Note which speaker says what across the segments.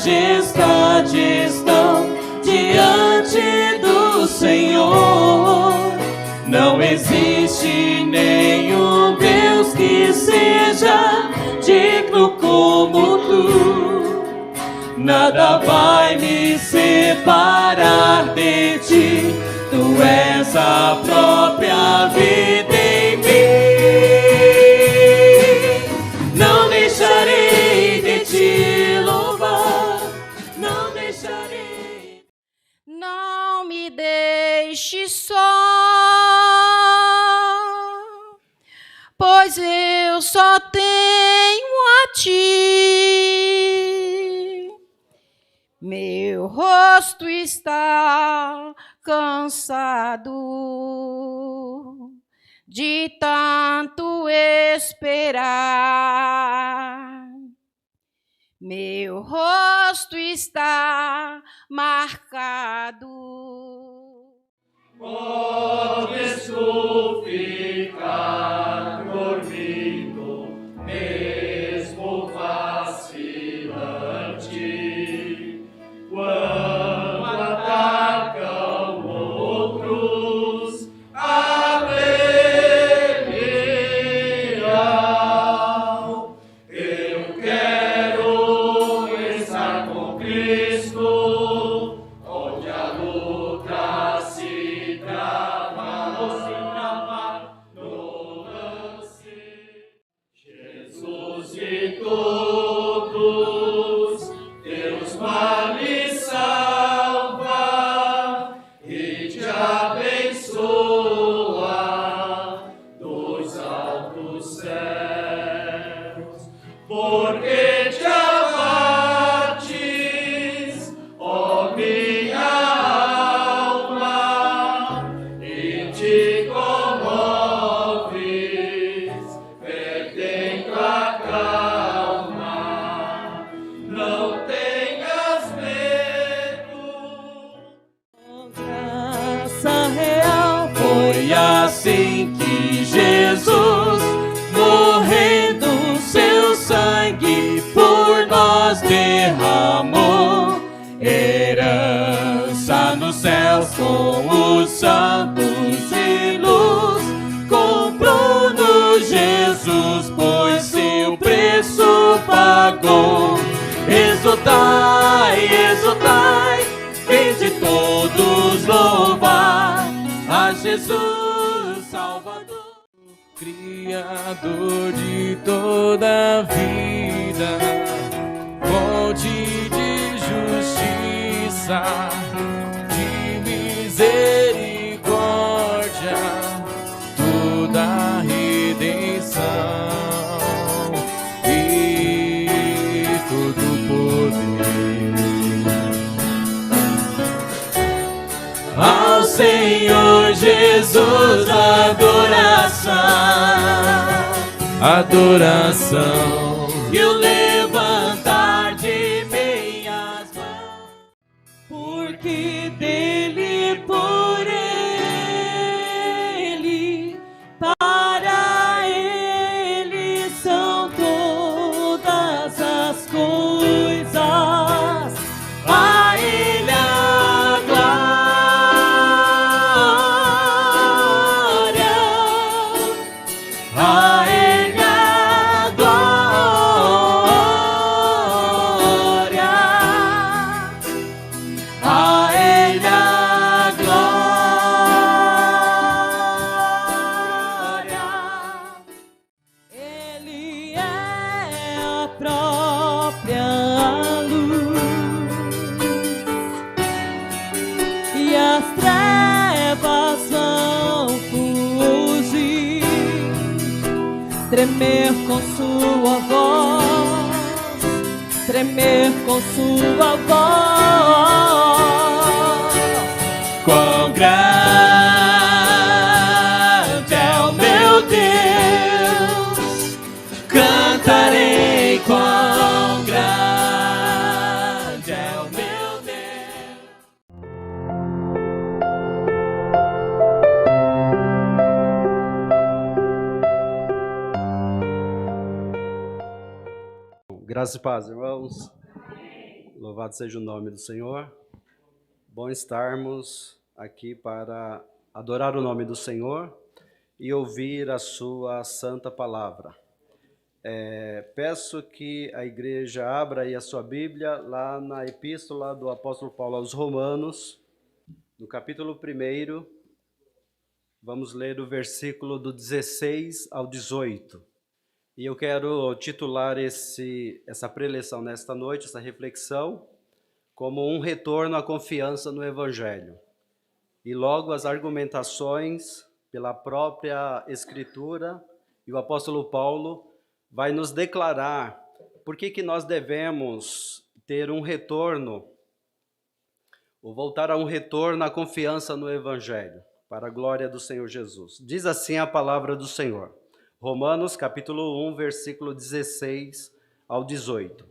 Speaker 1: majestade estão diante do Senhor. Não existe nenhum Deus que seja digno como tu. Nada vai me separar de ti. Tu és a própria vida em mim. Não deixarei de te louvar. Não deixarei.
Speaker 2: Não me deixe só, pois eu só tenho a ti. Meu rosto está cansado de tanto esperar. Meu rosto está marcado.
Speaker 1: Podes tu ficar dormindo, mesmo vacilante, quando atacam outros, abelhão. Eu quero estar com Cristo, onde a luta se trava no lance. Jesus de todos, Deus vale salva e te abençoa dos altos céus, porque te abates, ó minha alma, e te comoves, perdendo a calma. Não tenhas medo. Graça real. Foi assim que Jesus, morrendo, seu sangue por nós derramou. Herança nos céus com os santos de luz, comprou-nos Jesus, pois seu preço pagou. Exultai, exultai, vinde todos louvar a Jesus Salvador, Criador de toda a vida, fonte de justiça, de misericórdia, toda a redenção e todo o poder. Ao Senhor Jesus, adoração, adoração, e o levantar de minhas mãos, porque dele, por ele, para ele são todas as coisas. A ele a glória, a ele a glória, a ele a glória. Ele é a própria luz e as trevas vão fugir, tremer com sua voz, tremer com sua voz. Quão grande é o meu Deus, cantarei quão grande é o meu Deus.
Speaker 3: Graças e paz, irmãos. Louvado seja o nome do Senhor. Bom estarmos aqui para adorar o nome do Senhor e ouvir a sua santa palavra. Peço que a igreja abra aí a sua Bíblia lá na epístola do apóstolo Paulo aos Romanos, no capítulo 1, vamos ler o versículo do 16 ao 18. E eu quero titular essa preleção nesta noite, essa reflexão, como um retorno à confiança no Evangelho. E logo as argumentações pela própria Escritura, e o apóstolo Paulo vai nos declarar por que nós devemos ter um retorno, ou voltar a um retorno à confiança no Evangelho, para a glória do Senhor Jesus. Diz assim a palavra do Senhor. Romanos capítulo 1, versículo 16 ao 18.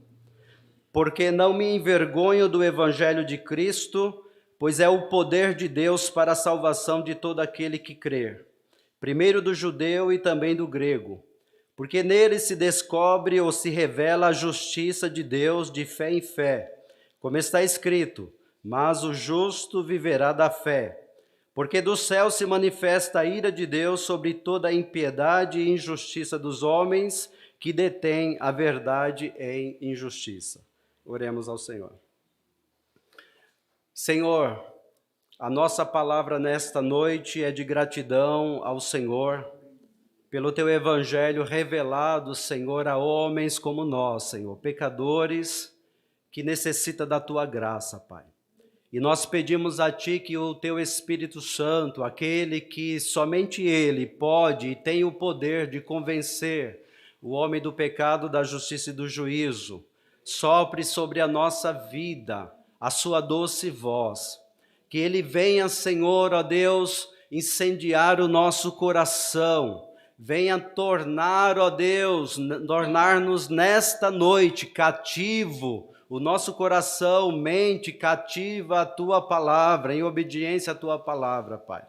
Speaker 3: Porque não me envergonho do evangelho de Cristo, pois é o poder de Deus para a salvação de todo aquele que crer, primeiro do judeu e também do grego, porque nele se descobre ou se revela a justiça de Deus de fé em fé, como está escrito, mas o justo viverá da fé. Porque do céu se manifesta a ira de Deus sobre toda a impiedade e injustiça dos homens que detêm a verdade em injustiça. Oremos ao Senhor. Senhor, a nossa palavra nesta noite é de gratidão ao Senhor, pelo Teu Evangelho revelado, Senhor, a homens como nós, Senhor, pecadores que necessitam da Tua graça, Pai. E nós pedimos a Ti que o Teu Espírito Santo, aquele que somente Ele pode e tem o poder de convencer o homem do pecado, da justiça e do juízo, sopre sobre a nossa vida a Sua doce voz. Que Ele venha, Senhor, ó Deus, incendiar o nosso coração. Venha tornar, ó Deus, tornar-nos nesta noite cativo, o nosso coração, mente cativa a Tua palavra, em obediência à Tua palavra, Pai.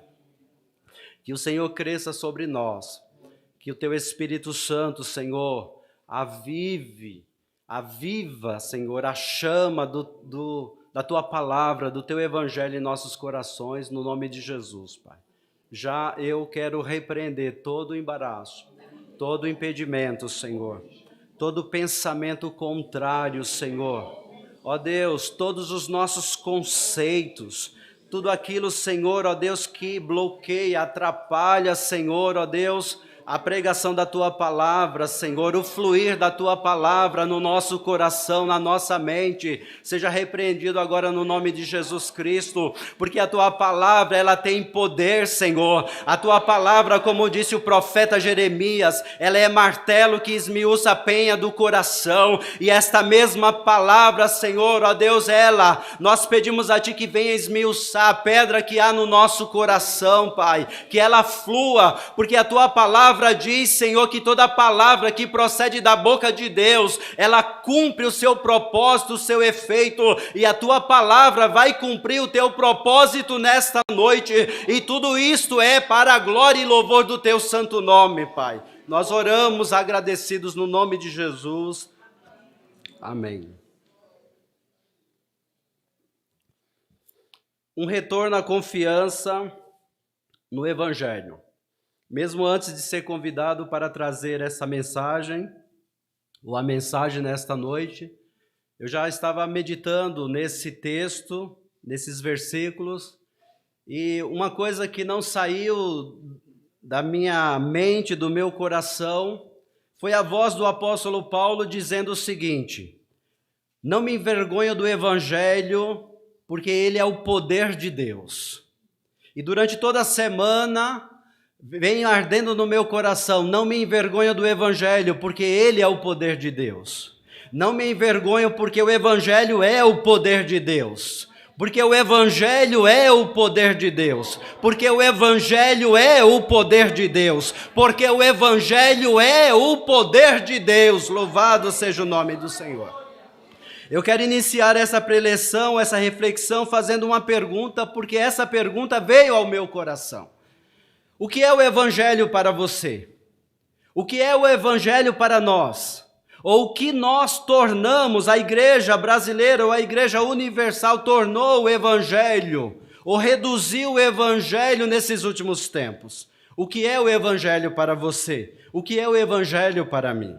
Speaker 3: Que o Senhor cresça sobre nós, que o Teu Espírito Santo, Senhor, aviva, Senhor, a chama da Tua palavra, do Teu Evangelho em nossos corações, no nome de Jesus, Pai. Já eu quero repreender todo o embaraço, todo o impedimento, Senhor. Todo pensamento contrário, Senhor. Ó Deus, todos os nossos conceitos, tudo aquilo, Senhor, ó Deus, que bloqueia, atrapalha, Senhor, ó Deus, a pregação da Tua palavra, Senhor, o fluir da Tua palavra no nosso coração, na nossa mente, seja repreendido agora no nome de Jesus Cristo, porque a Tua palavra, ela tem poder, Senhor. A Tua palavra, como disse o profeta Jeremias, ela é martelo que esmiuça a penha do coração, e esta mesma palavra, Senhor, ó Deus, nós pedimos a Ti que venha esmiuçar a pedra que há no nosso coração, Pai, que ela flua, porque a Tua palavra diz, Senhor, que toda palavra que procede da boca de Deus, ela cumpre o seu propósito, o seu efeito, e a Tua palavra vai cumprir o Teu propósito nesta noite, e tudo isto é para a glória e louvor do Teu santo nome, Pai. Nós oramos agradecidos no nome de Jesus. Amém. Um retorno à confiança no Evangelho. Mesmo antes de ser convidado para trazer essa mensagem, ou a mensagem nesta noite, eu já estava meditando nesse texto, nesses versículos, e uma coisa que não saiu da minha mente, do meu coração, foi a voz do apóstolo Paulo dizendo o seguinte: não me envergonho do Evangelho, porque ele é o poder de Deus. E durante toda a semana vem ardendo no meu coração, não me envergonho do Evangelho, porque ele é o poder de Deus. Não me envergonho porque o Evangelho é o poder de Deus. Porque o Evangelho é o poder de Deus. Porque o Evangelho é o poder de Deus. Porque o Evangelho é o poder de Deus. Louvado seja o nome do Senhor. Eu quero iniciar essa preleção, essa reflexão, fazendo uma pergunta, porque essa pergunta veio ao meu coração. O que é o Evangelho para você? O que é o Evangelho para nós? ou o que nós tornamos, a igreja brasileira ou a igreja universal tornou o evangelho, ou reduziu o evangelho nesses últimos tempos. O que é o evangelho para você? O que é o evangelho para mim?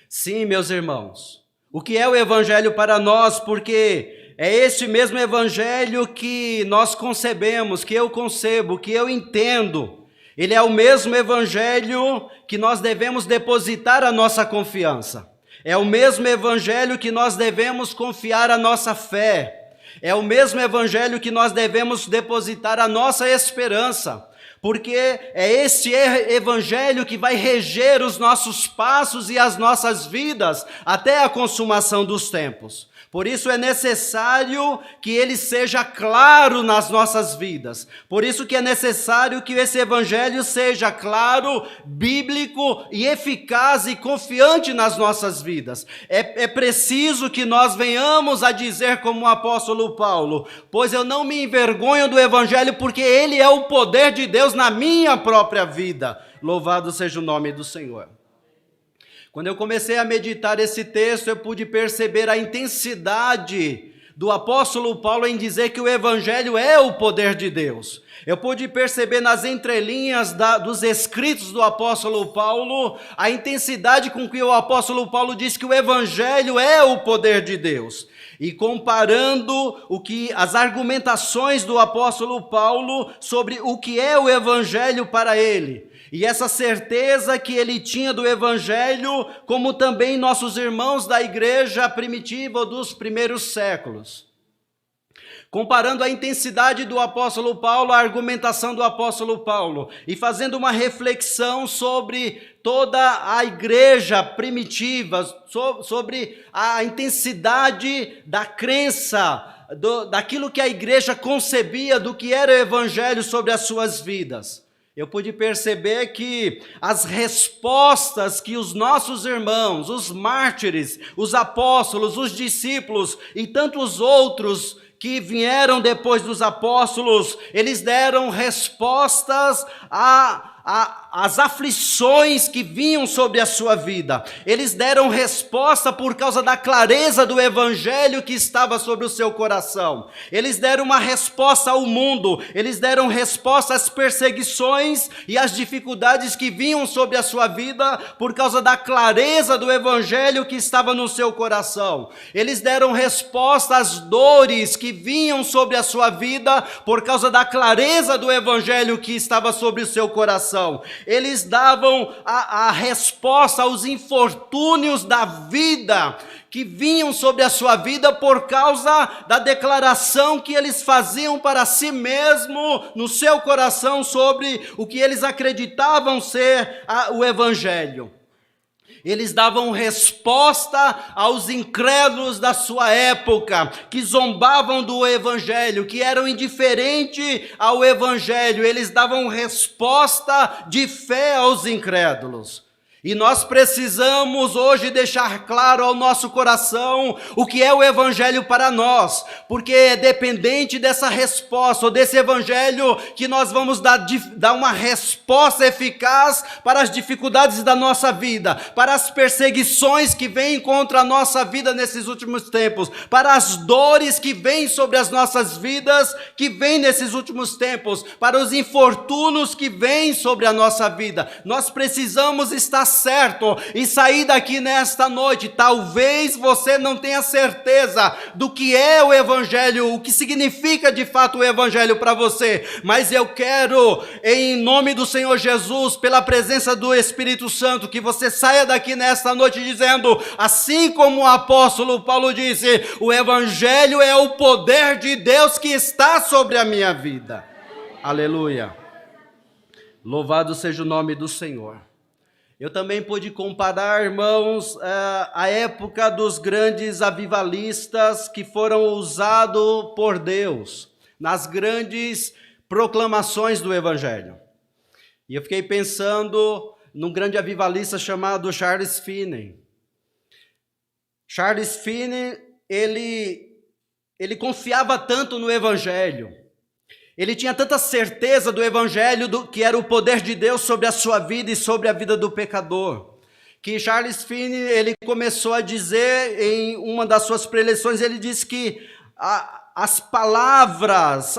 Speaker 3: Sim, meus irmãos, o que é o evangelho para nós? Porque é esse mesmo evangelho que nós concebemos, que eu concebo, que eu entendo. Ele é o mesmo evangelho que nós devemos depositar a nossa confiança. É o mesmo evangelho que nós devemos confiar a nossa fé. É o mesmo evangelho que nós devemos depositar a nossa esperança. Porque é esse evangelho que vai reger os nossos passos e as nossas vidas até a consumação dos tempos. Por isso é necessário que ele seja claro nas nossas vidas. Por isso que é necessário que esse evangelho seja claro, bíblico e eficaz e confiante nas nossas vidas. É preciso que nós venhamos a dizer como o apóstolo Paulo: pois eu não me envergonho do evangelho, porque ele é o poder de Deus na minha própria vida. Louvado seja o nome do Senhor. Quando eu comecei a meditar esse texto, eu pude perceber a intensidade do apóstolo Paulo em dizer que o evangelho é o poder de Deus. Eu pude perceber nas entrelinhas dos escritos do apóstolo Paulo a intensidade com que o apóstolo Paulo diz que o evangelho é o poder de Deus. E comparando as argumentações do apóstolo Paulo sobre o que é o evangelho para ele. E essa certeza que ele tinha do evangelho, como também nossos irmãos da igreja primitiva dos primeiros séculos. Comparando a intensidade do apóstolo Paulo, a argumentação do apóstolo Paulo, e fazendo uma reflexão sobre toda a igreja primitiva, sobre a intensidade da crença, daquilo que a igreja concebia do que era o evangelho sobre as suas vidas. Eu pude perceber que as respostas que os nossos irmãos, os mártires, os apóstolos, os discípulos e tantos outros que vieram depois dos apóstolos, eles deram respostas às aflições que vinham sobre a sua vida. Eles deram resposta por causa da clareza do evangelho que estava sobre o seu coração. Eles deram uma resposta ao mundo, eles deram resposta às perseguições e às dificuldades que vinham sobre a sua vida por causa da clareza do evangelho que estava no seu coração. Eles deram resposta às dores que vinham sobre a sua vida por causa da clareza do evangelho que estava sobre o seu coração. Eles davam a resposta aos infortúnios da vida que vinham sobre a sua vida por causa da declaração que eles faziam para si mesmo no seu coração sobre o que eles acreditavam ser o evangelho. Eles davam resposta aos incrédulos da sua época, que zombavam do evangelho, que eram indiferentes ao evangelho. Eles davam resposta de fé aos incrédulos. E nós precisamos hoje deixar claro ao nosso coração o que é o evangelho para nós, porque é dependente dessa resposta, ou desse evangelho, que nós vamos dar uma resposta eficaz para as dificuldades da nossa vida, para as perseguições que vêm contra a nossa vida nesses últimos tempos, para as dores que vêm sobre as nossas vidas, que vêm nesses últimos tempos, para os infortúnios que vêm sobre a nossa vida. Nós precisamos estar certo e sair daqui nesta noite. Talvez você não tenha certeza do que é o evangelho, o que significa de fato o evangelho para você, mas eu quero, em nome do Senhor Jesus, pela presença do Espírito Santo, que você saia daqui nesta noite dizendo, assim como o apóstolo Paulo disse: o evangelho é o poder de Deus que está sobre a minha vida. Aleluia. Louvado seja o nome do Senhor. Eu também pude comparar, irmãos, a época dos grandes avivalistas que foram usados por Deus nas grandes proclamações do Evangelho. E eu fiquei pensando num grande avivalista chamado Charles Finney. Charles Finney, ele confiava tanto no Evangelho. Ele tinha tanta certeza do evangelho, que era o poder de Deus sobre a sua vida e sobre a vida do pecador, que Charles Finney ele começou a dizer em uma das suas preleções, ele disse que as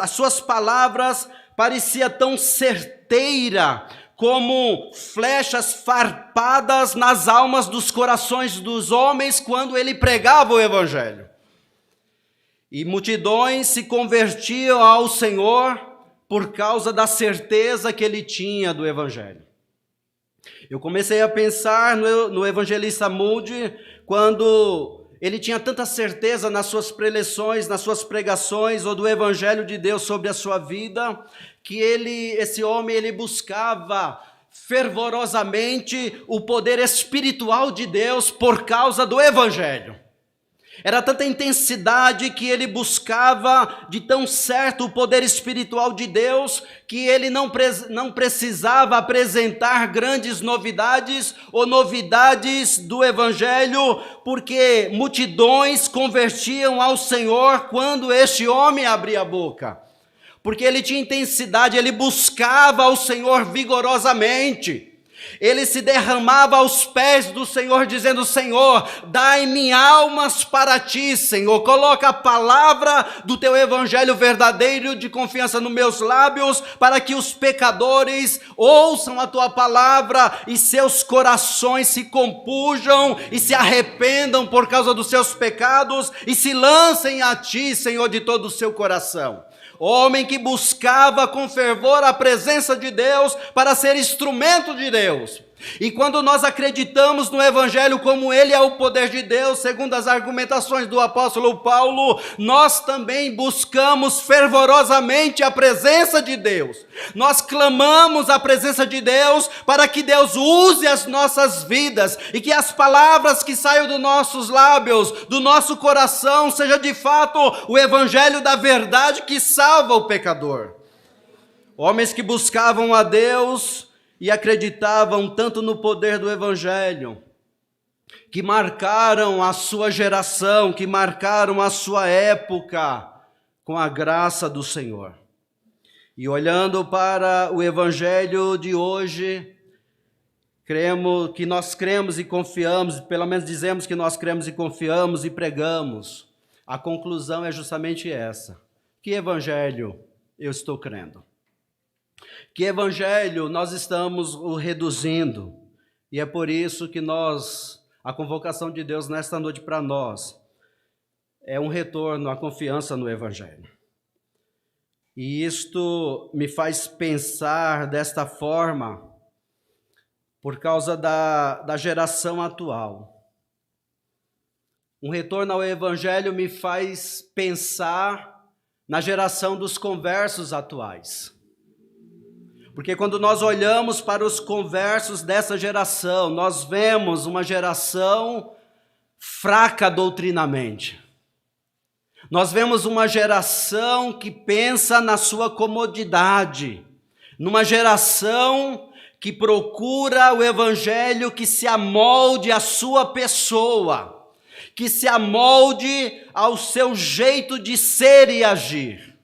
Speaker 3: suas palavras parecia tão certeira como flechas farpadas nas almas dos corações dos homens quando ele pregava o evangelho. E multidões se convertiam ao Senhor por causa da certeza que ele tinha do evangelho. Eu comecei a pensar no evangelista Moody, quando ele tinha tanta certeza nas suas preleções, nas suas pregações, ou do evangelho de Deus sobre a sua vida, que esse homem ele buscava fervorosamente o poder espiritual de Deus por causa do evangelho. Era tanta intensidade que ele buscava de tão certo o poder espiritual de Deus, que ele não precisava apresentar grandes novidades ou novidades do evangelho, porque multidões convertiam ao Senhor quando este homem abria a boca. Porque ele tinha intensidade, ele buscava ao Senhor vigorosamente. Ele se derramava aos pés do Senhor, dizendo: Senhor, dai-me almas para ti, Senhor. Coloca a palavra do teu evangelho verdadeiro de confiança nos meus lábios, para que os pecadores ouçam a tua palavra e seus corações se compujam e se arrependam por causa dos seus pecados e se lancem a ti, Senhor, de todo o seu coração. Homem que buscava com fervor a presença de Deus para ser instrumento de Deus. E quando nós acreditamos no evangelho como ele é o poder de Deus, segundo as argumentações do apóstolo Paulo, nós também buscamos fervorosamente a presença de Deus. Nós clamamos a presença de Deus para que Deus use as nossas vidas e que as palavras que saiam dos nossos lábios, do nosso coração, seja de fato o evangelho da verdade que salva o pecador. Homens que buscavam a Deus e acreditavam tanto no poder do evangelho, que marcaram a sua geração, que marcaram a sua época com a graça do Senhor. E olhando para o evangelho de hoje, nós cremos e confiamos, pelo menos dizemos que nós cremos e confiamos e pregamos. A conclusão é justamente essa: que evangelho eu estou crendo? Que evangelho nós estamos o reduzindo? E é por isso que a convocação de Deus nesta noite para nós é um retorno à confiança no evangelho. E isto me faz pensar desta forma por causa da geração atual. Um retorno ao evangelho me faz pensar na geração dos conversos atuais. Porque quando nós olhamos para os conversos dessa geração, nós vemos uma geração fraca doutrinamente. Nós vemos uma geração que pensa na sua comodidade, numa geração que procura o evangelho que se amolde à sua pessoa, que se amolde ao seu jeito de ser e agir.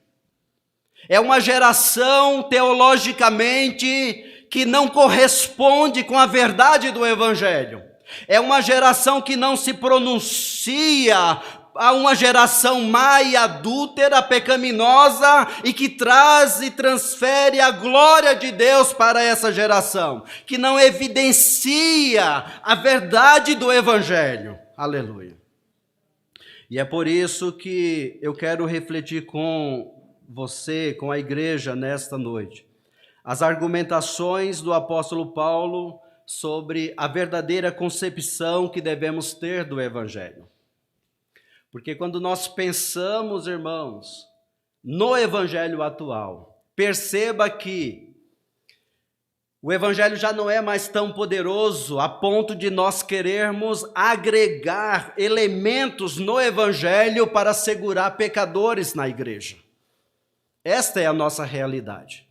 Speaker 3: É uma geração, teologicamente, que não corresponde com a verdade do evangelho. É uma geração que não se pronuncia a uma geração má e adúltera, pecaminosa, e que traz e transfere a glória de Deus para essa geração, que não evidencia a verdade do evangelho. Aleluia. E é por isso que eu quero refletir com você, com a igreja nesta noite, as argumentações do apóstolo Paulo sobre a verdadeira concepção que devemos ter do evangelho. Porque quando nós pensamos, irmãos, no evangelho atual, perceba que o evangelho já não é mais tão poderoso a ponto de nós querermos agregar elementos no evangelho para segurar pecadores na igreja. Esta é a nossa realidade.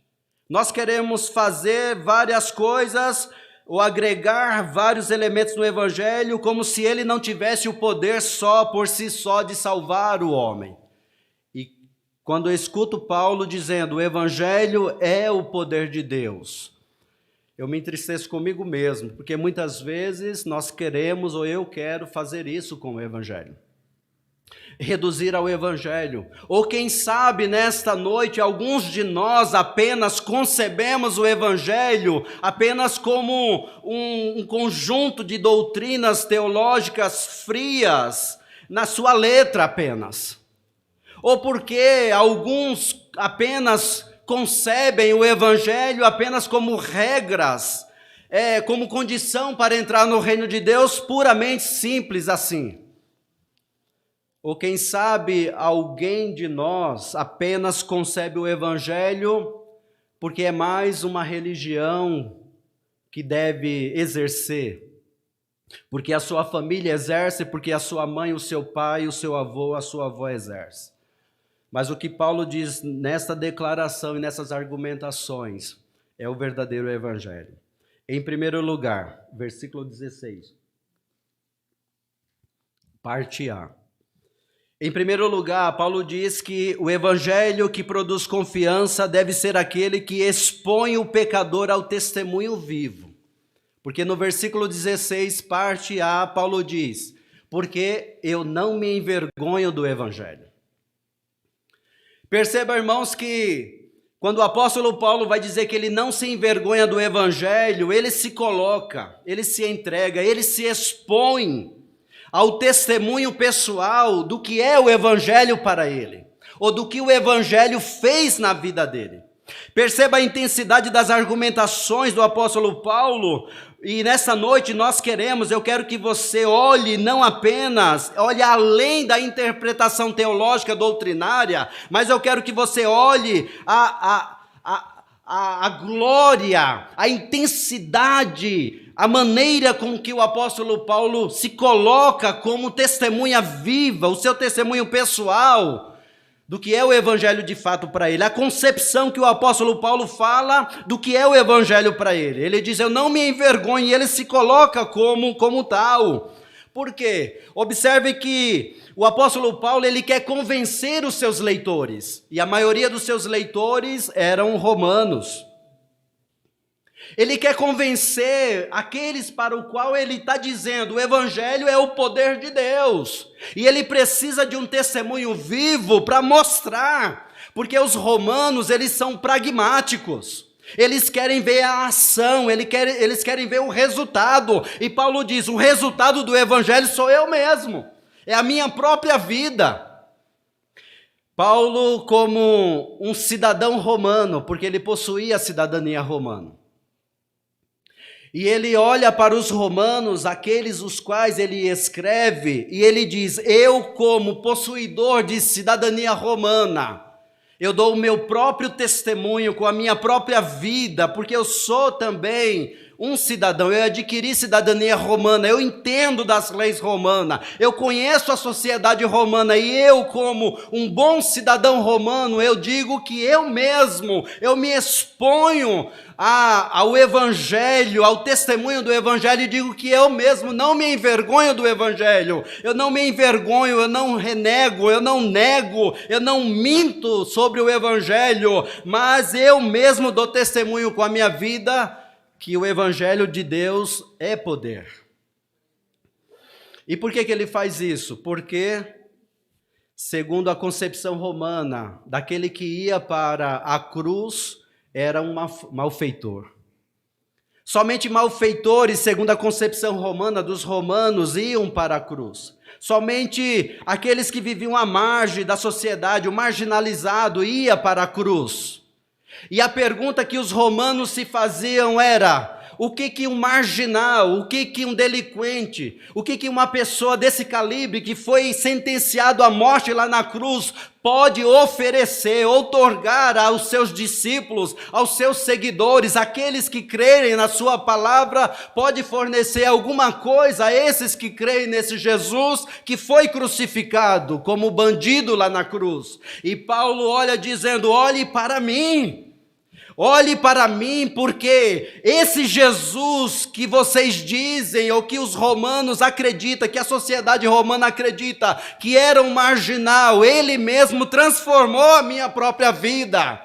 Speaker 3: Nós queremos fazer várias coisas ou agregar vários elementos no evangelho como se ele não tivesse o poder só por si só de salvar o homem. E quando eu escuto Paulo dizendo o evangelho é o poder de Deus, Eu me entristeço comigo mesmo, porque muitas vezes nós queremos ou eu quero fazer isso com o Evangelho. Reduzir ao Evangelho. Ou quem sabe nesta noite alguns de nós apenas concebemos o Evangelho apenas como um conjunto de doutrinas teológicas frias, na sua letra apenas. Ou porque alguns apenas concebem o Evangelho apenas como regras, como condição para entrar no reino de Deus, puramente simples assim. Ou quem sabe alguém de nós apenas concebe o Evangelho porque é mais uma religião que deve exercer, porque a sua família exerce, porque a sua mãe, o seu pai, o seu avô, a sua avó exerce. Mas o que Paulo diz nesta declaração e nessas argumentações é o verdadeiro Evangelho. Em primeiro lugar, versículo 16, parte A. Em primeiro lugar, Paulo diz que o Evangelho que produz confiança deve ser aquele que expõe o pecador ao testemunho vivo. Porque no versículo 16, parte A, Paulo diz: porque eu não me envergonho do Evangelho. Perceba, irmãos, que quando o apóstolo Paulo vai dizer que ele não se envergonha do Evangelho, ele se coloca, ele se entrega, ele se expõe ao testemunho pessoal do que é o Evangelho para ele, ou do que o Evangelho fez na vida dele. Perceba a intensidade das argumentações do apóstolo Paulo, e nessa noite eu quero que você olhe não apenas, olhe além da interpretação teológica doutrinária, mas eu quero que você olhe a glória, a intensidade, a maneira com que o apóstolo Paulo se coloca como testemunha viva, o seu testemunho pessoal, do que é o Evangelho de fato para ele, a concepção que o apóstolo Paulo fala do que é o Evangelho para ele. Ele diz: eu não me envergonho, e ele se coloca como tal. Por quê? Observe que o apóstolo Paulo, ele quer convencer os seus leitores, e a maioria dos seus leitores eram romanos. Ele quer convencer aqueles para o qual ele está dizendo: o Evangelho é o poder de Deus. E ele precisa de um testemunho vivo para mostrar, porque os romanos, eles são pragmáticos. Eles querem ver a ação, eles querem ver o resultado. E Paulo diz: o resultado do Evangelho sou eu mesmo, é a minha própria vida. Paulo, como um cidadão romano, porque ele possuía a cidadania romana, e ele olha para os romanos, aqueles os quais ele escreve, e ele diz: eu, como possuidor de cidadania romana, eu dou o meu próprio testemunho com a minha própria vida, porque eu sou também um cidadão, eu adquiri cidadania romana, eu entendo das leis romanas, eu conheço a sociedade romana, e eu, como um bom cidadão romano, eu digo que eu mesmo, eu me exponho ao Evangelho, ao testemunho do Evangelho, e digo que eu mesmo não me envergonho do Evangelho, eu não me envergonho, eu não renego, eu não nego, eu não minto sobre o Evangelho, mas eu mesmo dou testemunho com a minha vida que o Evangelho de Deus é poder. E por que ele faz isso? Porque, segundo a concepção romana, daquele que ia para a cruz era um malfeitor. Somente malfeitores, segundo a concepção romana dos romanos, iam para a cruz. Somente aqueles que viviam à margem da sociedade, o marginalizado, ia para a cruz. E a pergunta que os romanos se faziam era: o que um marginal, o que um delinquente, o que uma pessoa desse calibre que foi sentenciado à morte lá na cruz pode oferecer, outorgar aos seus discípulos, aos seus seguidores, aqueles que crerem na sua palavra, pode fornecer alguma coisa a esses que creem nesse Jesus que foi crucificado como bandido lá na cruz. E Paulo olha dizendo: olhe para mim. Olhe para mim, porque esse Jesus que vocês dizem, ou que os romanos acreditam, que a sociedade romana acredita, que era um marginal, ele mesmo transformou a minha própria vida.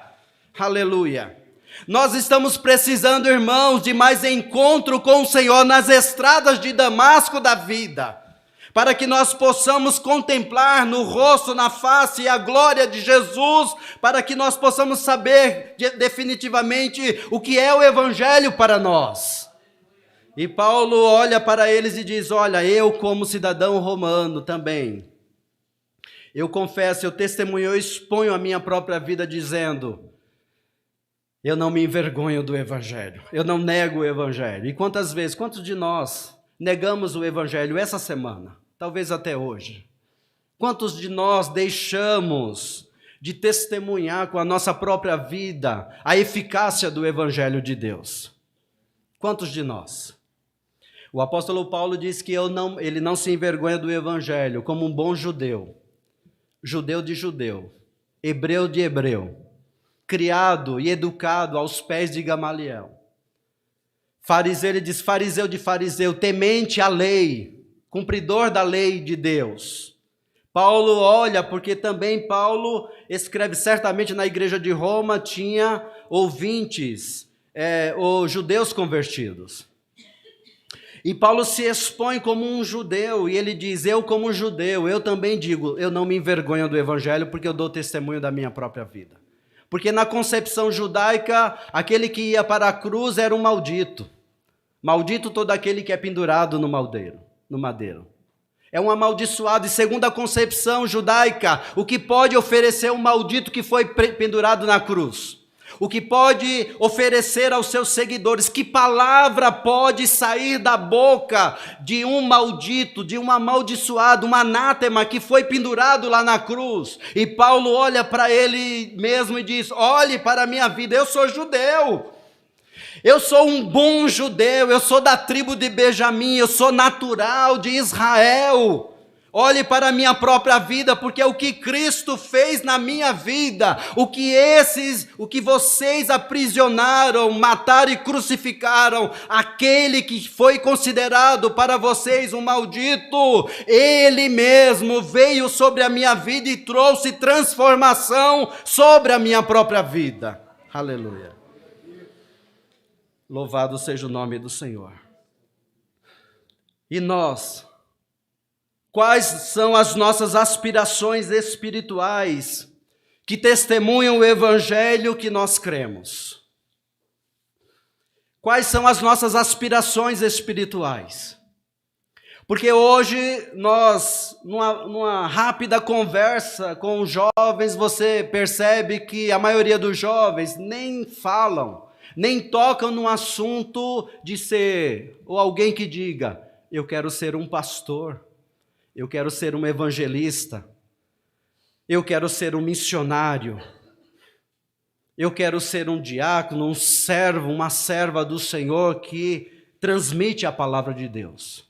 Speaker 3: Aleluia. Nós estamos precisando, irmãos, de mais encontro com o Senhor nas estradas de Damasco da vida, para que nós possamos contemplar no rosto, na face a glória de Jesus, para que nós possamos saber definitivamente o que é o Evangelho para nós. E Paulo olha para eles e diz: olha, eu como cidadão romano também, eu confesso, eu testemunho, eu exponho a minha própria vida dizendo: eu não me envergonho do Evangelho, eu não nego o Evangelho. E quantas vezes, quantos de nós negamos o Evangelho essa semana? Talvez até hoje. Quantos de nós deixamos de testemunhar com a nossa própria vida a eficácia do Evangelho de Deus? Quantos de nós? O apóstolo Paulo diz que ele não se envergonha do Evangelho, como um bom judeu, judeu de judeu, hebreu de hebreu, criado e educado aos pés de Gamaliel. Fariseu, ele diz, fariseu de fariseu, temente à lei, cumpridor da lei de Deus. Paulo olha, porque também Paulo escreve, certamente na igreja de Roma tinha ouvintes, os judeus convertidos. E Paulo se expõe como um judeu, e ele diz: eu como judeu, eu também digo, eu não me envergonho do Evangelho, porque eu dou testemunho da minha própria vida. Porque na concepção judaica, aquele que ia para a cruz era um maldito. Maldito todo aquele que é pendurado no madeiro. É um amaldiçoado, e segundo a concepção judaica, o que pode oferecer um maldito que foi pendurado na cruz? O que pode oferecer aos seus seguidores? Que palavra pode sair da boca de um maldito, de um amaldiçoado, um anátema que foi pendurado lá na cruz? E Paulo olha para ele mesmo e diz: olhe para a minha vida, eu sou judeu. Eu sou um bom judeu, eu sou da tribo de Benjamim, eu sou natural de Israel. Olhe para a minha própria vida, porque o que Cristo fez na minha vida, o que vocês aprisionaram, mataram e crucificaram, aquele que foi considerado para vocês um maldito, ele mesmo veio sobre a minha vida e trouxe transformação sobre a minha própria vida. Aleluia. Louvado seja o nome do Senhor. E nós, quais são as nossas aspirações espirituais que testemunham o Evangelho que nós cremos? Quais são as nossas aspirações espirituais? Porque hoje nós, numa rápida conversa com os jovens, você percebe que a maioria dos jovens nem falam, nem tocam no assunto de ser, ou alguém que diga: eu quero ser um pastor, eu quero ser um evangelista, eu quero ser um missionário, eu quero ser um diácono, um servo, uma serva do Senhor que transmite a palavra de Deus.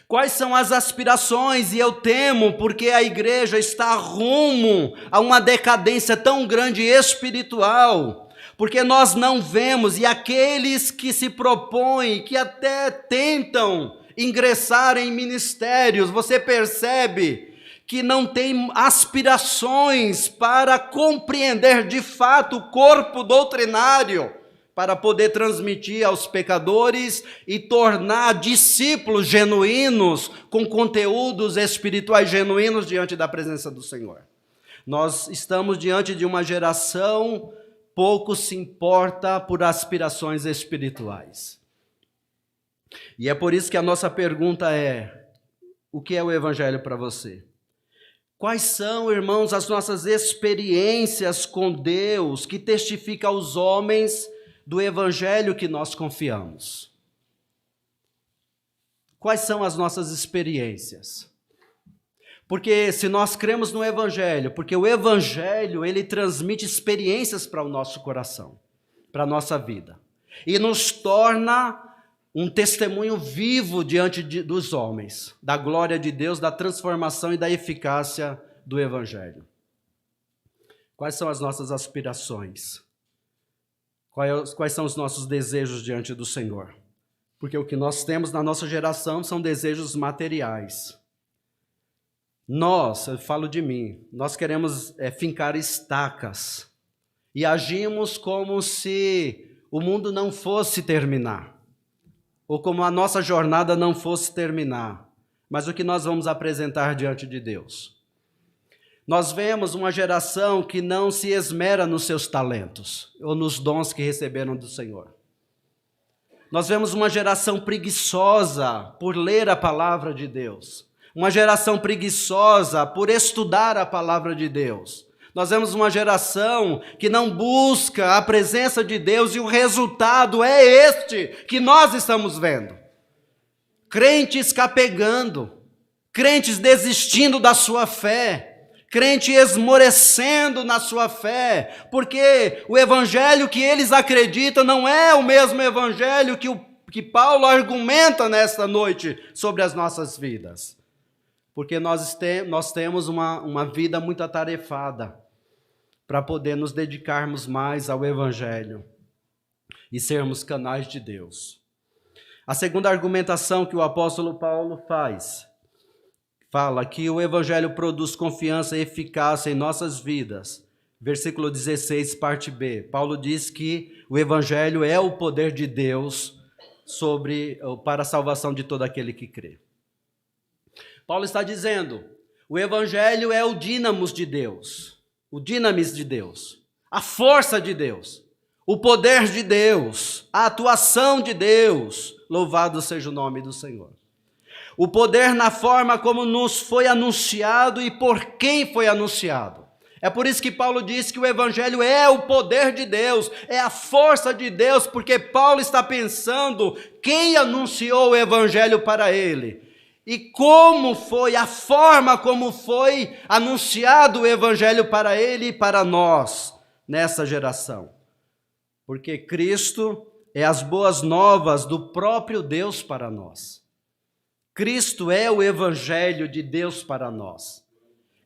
Speaker 3: Quais são as aspirações? E eu temo, porque a igreja está rumo a uma decadência tão grande espiritual, porque nós não vemos, e aqueles que se propõem, que até tentam ingressar em ministérios, você percebe que não tem aspirações para compreender de fato o corpo doutrinário, para poder transmitir aos pecadores e tornar discípulos genuínos, com conteúdos espirituais genuínos diante da presença do Senhor. Nós estamos diante de uma geração pouco se importa por aspirações espirituais. E é por isso que a nossa pergunta é: o que é o Evangelho para você? Quais são, irmãos, as nossas experiências com Deus que testificam aos homens do Evangelho que nós confiamos? Quais são as nossas experiências? Porque se nós cremos no Evangelho, porque o Evangelho, ele transmite experiências para o nosso coração, para a nossa vida, e nos torna um testemunho vivo diante dos homens, da glória de Deus, da transformação e da eficácia do Evangelho. Quais são as nossas aspirações? Quais são os nossos desejos diante do Senhor? Porque o que nós temos na nossa geração são desejos materiais. Eu falo de mim, nós queremos fincar estacas e agimos como se o mundo não fosse terminar, ou como a nossa jornada não fosse terminar. Mas o que nós vamos apresentar diante de Deus? Nós vemos uma geração que não se esmera nos seus talentos, ou nos dons que receberam do Senhor. Nós vemos uma geração preguiçosa por ler a palavra de Deus. Uma geração preguiçosa por estudar a palavra de Deus. Nós vemos uma geração que não busca a presença de Deus e o resultado é este que nós estamos vendo. Crentes capegando, crentes desistindo da sua fé, crente esmorecendo na sua fé, porque o evangelho que eles acreditam não é o mesmo evangelho que Paulo argumenta nesta noite sobre as nossas vidas. Porque nós temos uma vida muito atarefada para poder nos dedicarmos mais ao evangelho e sermos canais de Deus. A segunda argumentação que o apóstolo Paulo fala que o evangelho produz confiança e eficácia em nossas vidas. Versículo 16, parte B. Paulo diz que o evangelho é o poder de Deus para a salvação de todo aquele que crê. Paulo está dizendo, o evangelho é o dínamos de Deus, o dinamis de Deus, a força de Deus, o poder de Deus, a atuação de Deus. Louvado seja o nome do Senhor. O poder na forma como nos foi anunciado e por quem foi anunciado. É por isso que Paulo diz que o evangelho é o poder de Deus, é a força de Deus, porque Paulo está pensando quem anunciou o evangelho para ele. E como foi, a forma como foi anunciado o evangelho para ele e para nós nessa geração. Porque Cristo é as boas novas do próprio Deus para nós. Cristo é o evangelho de Deus para nós.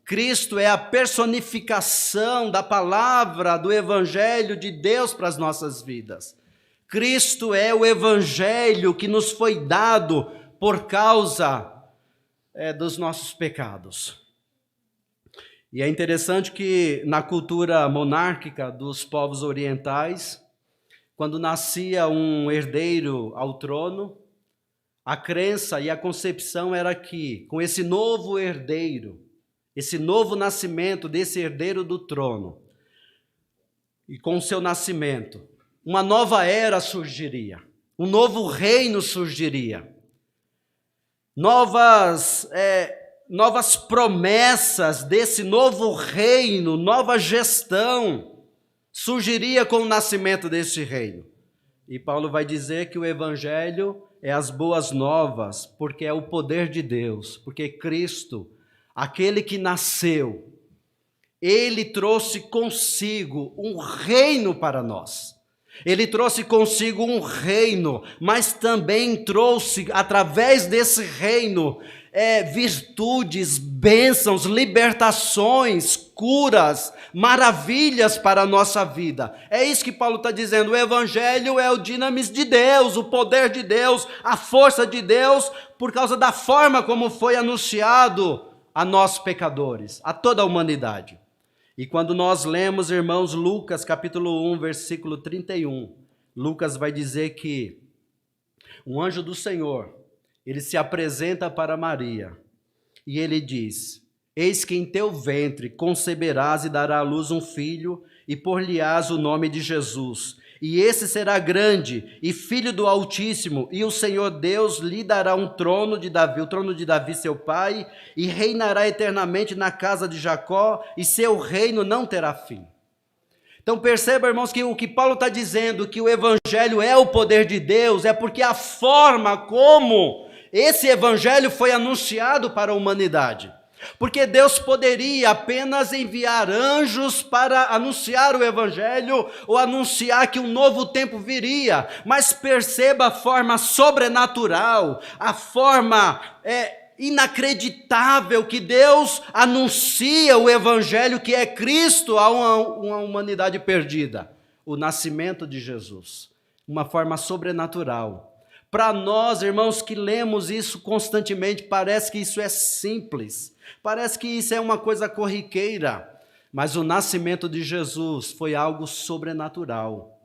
Speaker 3: Cristo é a personificação da palavra do evangelho de Deus para as nossas vidas. Cristo é o evangelho que nos foi dado por causa dos nossos pecados. E é interessante que na cultura monárquica dos povos orientais, quando nascia um herdeiro ao trono, a crença e a concepção era que, com esse novo herdeiro, esse novo nascimento desse herdeiro do trono, e com o seu nascimento, uma nova era surgiria, um novo reino surgiria. Novas promessas desse novo reino, nova gestão, surgiria com o nascimento deste reino. E Paulo vai dizer que o evangelho é as boas novas, porque é o poder de Deus, porque Cristo, aquele que nasceu, ele trouxe consigo um reino para nós. Ele trouxe consigo um reino, mas também trouxe, através desse reino, virtudes, bênçãos, libertações, curas, maravilhas para a nossa vida. É isso que Paulo está dizendo, o evangelho é o dinamis de Deus, o poder de Deus, a força de Deus, por causa da forma como foi anunciado a nós pecadores, a toda a humanidade. E quando nós lemos, irmãos, Lucas capítulo 1, versículo 31, Lucas vai dizer que um anjo do Senhor, ele se apresenta para Maria e ele diz, eis que em teu ventre conceberás e dará à luz um filho e por-lhe-ás o nome de Jesus. E esse será grande e filho do Altíssimo, e o Senhor Deus lhe dará um trono de Davi, o trono de Davi seu pai, e reinará eternamente na casa de Jacó, e seu reino não terá fim. Então perceba, irmãos, que o que Paulo está dizendo, que o evangelho é o poder de Deus, é porque a forma como esse evangelho foi anunciado para a humanidade. Porque Deus poderia apenas enviar anjos para anunciar o evangelho ou anunciar que um novo tempo viria, mas perceba a forma sobrenatural, a forma inacreditável que Deus anuncia o evangelho que é Cristo a uma humanidade perdida, o nascimento de Jesus, uma forma sobrenatural. Para nós, irmãos, que lemos isso constantemente, parece que isso é simples, parece que isso é uma coisa corriqueira, Mas o nascimento de Jesus foi algo sobrenatural.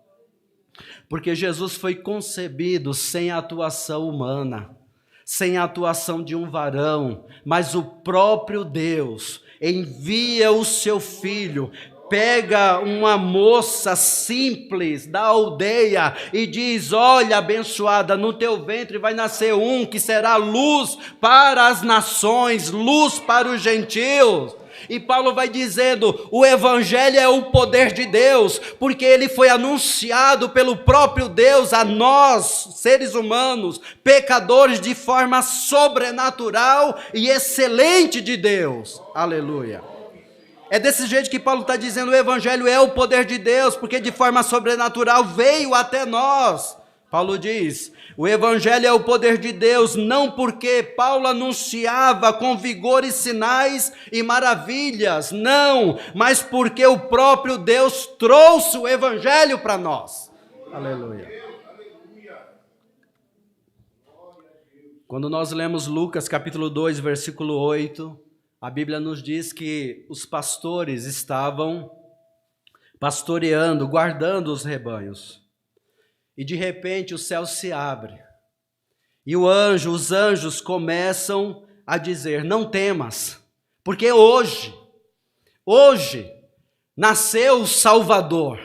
Speaker 3: Porque Jesus foi concebido sem atuação humana, sem a atuação de um varão, mas o próprio Deus envia o seu filho, pega uma moça simples da aldeia e diz: olha, abençoada, no teu ventre vai nascer um que será luz para as nações, luz para os gentios. E Paulo vai dizendo: o evangelho é o poder de Deus, porque ele foi anunciado pelo próprio Deus a nós, seres humanos, pecadores, de forma sobrenatural e excelente de Deus. Aleluia. É desse jeito que Paulo está dizendo: o evangelho é o poder de Deus, porque de forma sobrenatural veio até nós. Paulo diz: o evangelho é o poder de Deus, não porque Paulo anunciava com vigor e sinais e maravilhas, não, mas porque o próprio Deus trouxe o evangelho para nós. Aleluia. Quando nós lemos Lucas capítulo 2, versículo 8, a Bíblia nos diz que os pastores estavam pastoreando, guardando os rebanhos. E de repente o céu se abre. E os anjos começam a dizer: não temas, porque hoje nasceu o Salvador.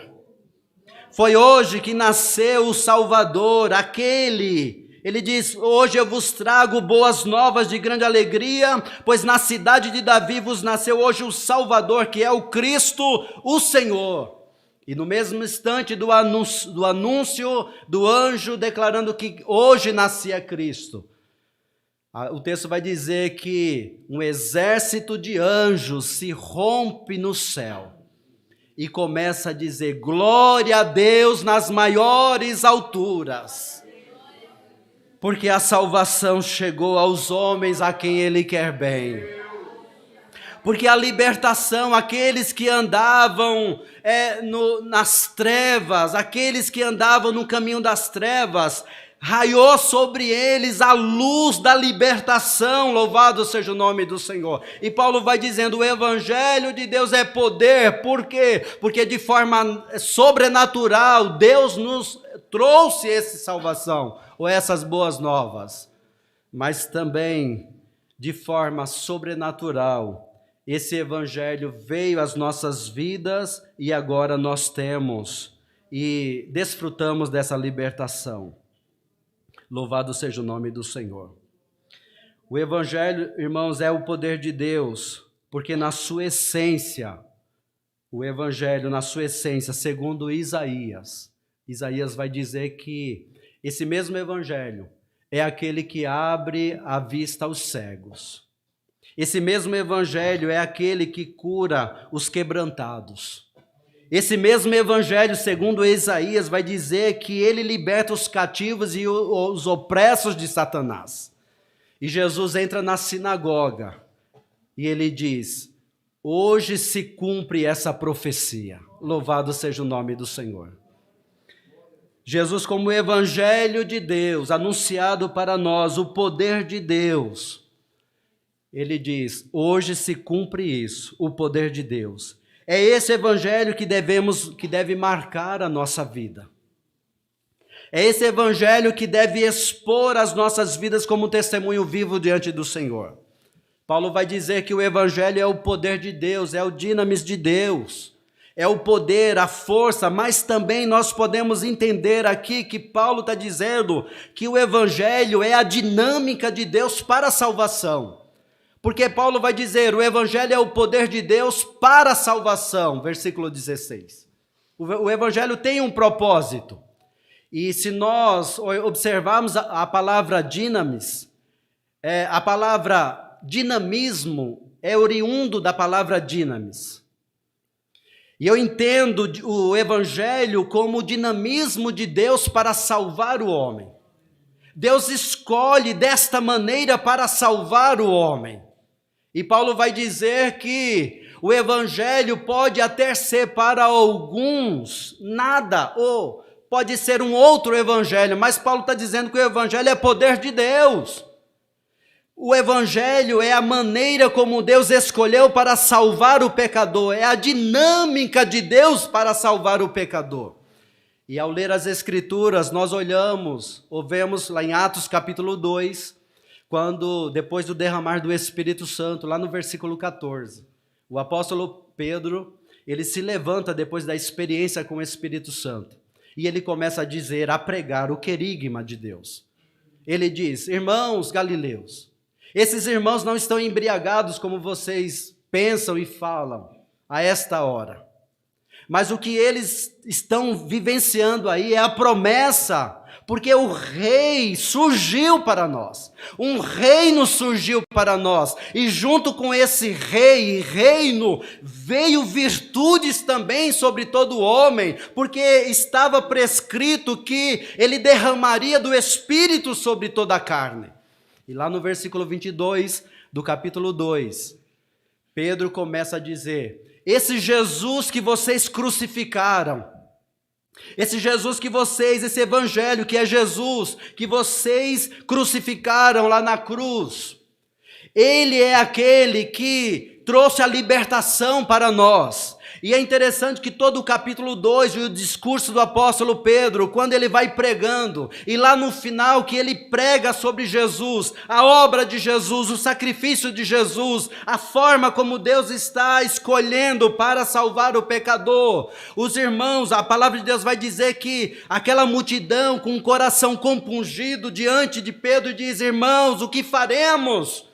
Speaker 3: Foi hoje que nasceu o Salvador, ele diz: hoje eu vos trago boas novas de grande alegria, pois na cidade de Davi vos nasceu hoje o Salvador, que é o Cristo, o Senhor. E no mesmo instante do anúncio do anjo declarando que hoje nascia Cristo, o texto vai dizer que um exército de anjos se rompe no céu e começa a dizer: glória a Deus nas maiores alturas, porque a salvação chegou aos homens a quem Ele quer bem. Porque a libertação, aqueles que andavam nas trevas, aqueles que andavam no caminho das trevas, raiou sobre eles a luz da libertação, louvado seja o nome do Senhor. E Paulo vai dizendo: o evangelho de Deus é poder. Por quê? Porque de forma sobrenatural Deus nos trouxe essa salvação, ou essas boas novas. Mas também de forma sobrenatural esse evangelho veio às nossas vidas e agora nós temos e desfrutamos dessa libertação. Louvado seja o nome do Senhor. O evangelho, irmãos, é o poder de Deus, porque na sua essência, o evangelho na sua essência, segundo Isaías vai dizer que esse mesmo evangelho é aquele que abre a vista aos cegos. Esse mesmo evangelho é aquele que cura os quebrantados. Esse mesmo evangelho, segundo Isaías, vai dizer que ele liberta os cativos e os opressos de Satanás. E Jesus entra na sinagoga e ele diz: hoje se cumpre essa profecia. Louvado seja o nome do Senhor. Jesus, como o evangelho de Deus, anunciado para nós, o poder de Deus, ele diz: hoje se cumpre isso, o poder de Deus. É esse evangelho que deve marcar a nossa vida. É esse evangelho que deve expor as nossas vidas como testemunho vivo diante do Senhor. Paulo vai dizer que o evangelho é o poder de Deus, é o dinamis de Deus, é o poder, a força, mas também nós podemos entender aqui que Paulo está dizendo que o evangelho é a dinâmica de Deus para a salvação. Porque Paulo vai dizer: o evangelho é o poder de Deus para a salvação, versículo 16. O evangelho tem um propósito. E se nós observarmos a palavra dinamis, a palavra dinamismo é oriundo da palavra dinamis. E eu entendo o evangelho como o dinamismo de Deus para salvar o homem. Deus escolhe desta maneira para salvar o homem. E Paulo vai dizer que o evangelho pode até ser para alguns nada, ou pode ser um outro evangelho, mas Paulo está dizendo que o evangelho é poder de Deus. O evangelho é a maneira como Deus escolheu para salvar o pecador, é a dinâmica de Deus para salvar o pecador. E ao ler as escrituras, nós olhamos, ou vemos lá em Atos capítulo 2, quando depois do derramar do Espírito Santo, lá no versículo 14, o apóstolo Pedro, ele se levanta depois da experiência com o Espírito Santo, e ele começa a dizer, a pregar o querigma de Deus. Ele diz, irmãos galileus, esses irmãos não estão embriagados como vocês pensam e falam a esta hora. Mas o que eles estão vivenciando aí é a promessa, porque o rei surgiu para nós. Um reino surgiu para nós. E junto com esse rei e reino, veio virtudes também sobre todo homem, porque estava prescrito que ele derramaria do Espírito sobre toda a carne. E lá no versículo 22 do capítulo 2, Pedro começa a dizer, esse Jesus que vocês crucificaram, esse Jesus que vocês, esse evangelho que é Jesus, que vocês crucificaram lá na cruz, ele é aquele que trouxe a libertação para nós. E é interessante que todo o capítulo 2 e o discurso do apóstolo Pedro, quando ele vai pregando, e lá no final que ele prega sobre Jesus, a obra de Jesus, o sacrifício de Jesus, a forma como Deus está escolhendo para salvar o pecador. Os irmãos, a palavra de Deus vai dizer que aquela multidão com o coração compungido diante de Pedro diz, irmãos, o que faremos?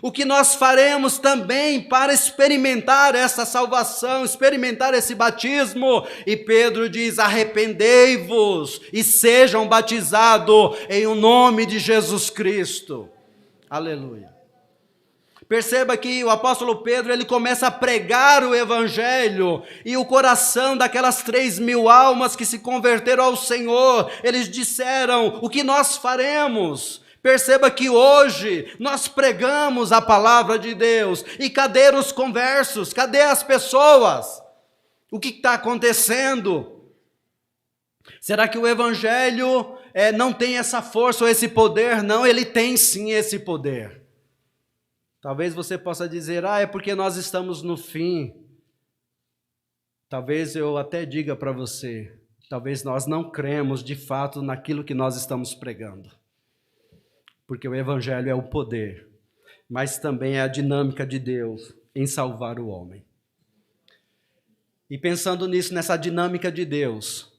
Speaker 3: O que nós faremos também para experimentar essa salvação, experimentar esse batismo? E Pedro diz, arrependei-vos e sejam batizados em o nome de Jesus Cristo. Aleluia. Perceba que o apóstolo Pedro, ele começa a pregar o evangelho, e o coração daquelas 3.000 almas que se converteram ao Senhor, eles disseram, o que nós faremos? Perceba que hoje nós pregamos a palavra de Deus, e cadê os conversos? Cadê as pessoas? O que está acontecendo? Será que o evangelho não tem essa força ou esse poder? Não, ele tem sim esse poder. Talvez você possa dizer, é porque nós estamos no fim. Talvez eu até diga para você, talvez nós não cremos de fato naquilo que nós estamos pregando. Porque o evangelho é o poder, mas também é a dinâmica de Deus em salvar o homem. E pensando nisso, nessa dinâmica de Deus,